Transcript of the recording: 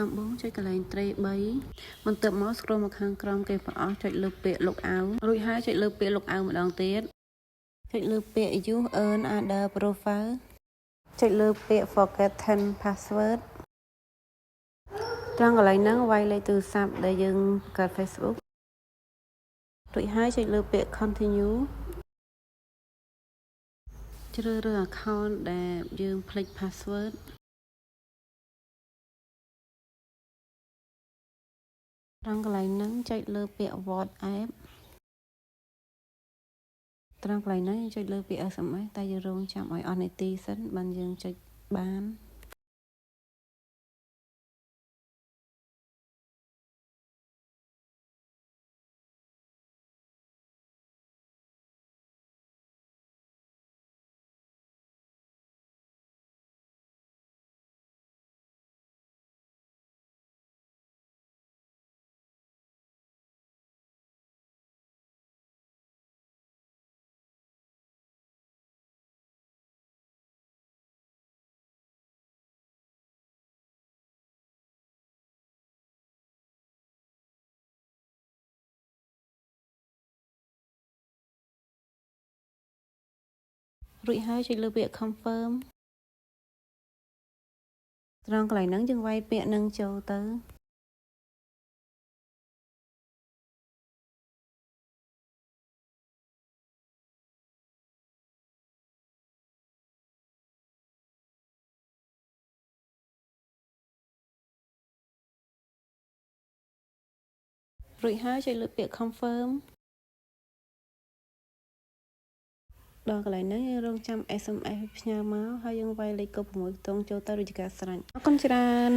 ដំបូងចុចកន្លែងត្រី3បន្ទាប់មក scroll មកខាងក្រោមគេបង្អស់ចុចលើពាក្យ logout រួចហើយចុចលើពាក្យ logout ម្ដងទៀតចុចលើពាក្យ use earn other profile ចុចលើពាក្យ forget 10 password ត្រង់កន្លែងហ្នឹងវាយលេខទូរស័ព្ទដែលយើងបង្កើត Facebook រួចហើយចុចលើពាក្យ continue ជ្រើសរើស account ដែលយើងភ្លេច password ត្រង់កន្លែងហ្នឹងចុចលើពាក្យ WhatsApp ត្រង់កន្លែងហ្នឹងចុចលើពាក្យ SMS តែយើងរងចាំឲ្យអស់នាទីសិនបានយើងចុចបានរួចហើយចុចលើពាក្យ confirm ត្រង់កន្លែងហ្នឹងយើងវាយពាក្យនឹងចូលទៅរួចហើយចុចលើពាក្យ confirm ដល់កន្លែងហ្នឹងយើងរងចាំ SMS ផ្ញើមកហើយយើងវាយលេខកូដ6ខ្ទង់ចូលទៅរួចជាការស្រេចអរគុណច្រើន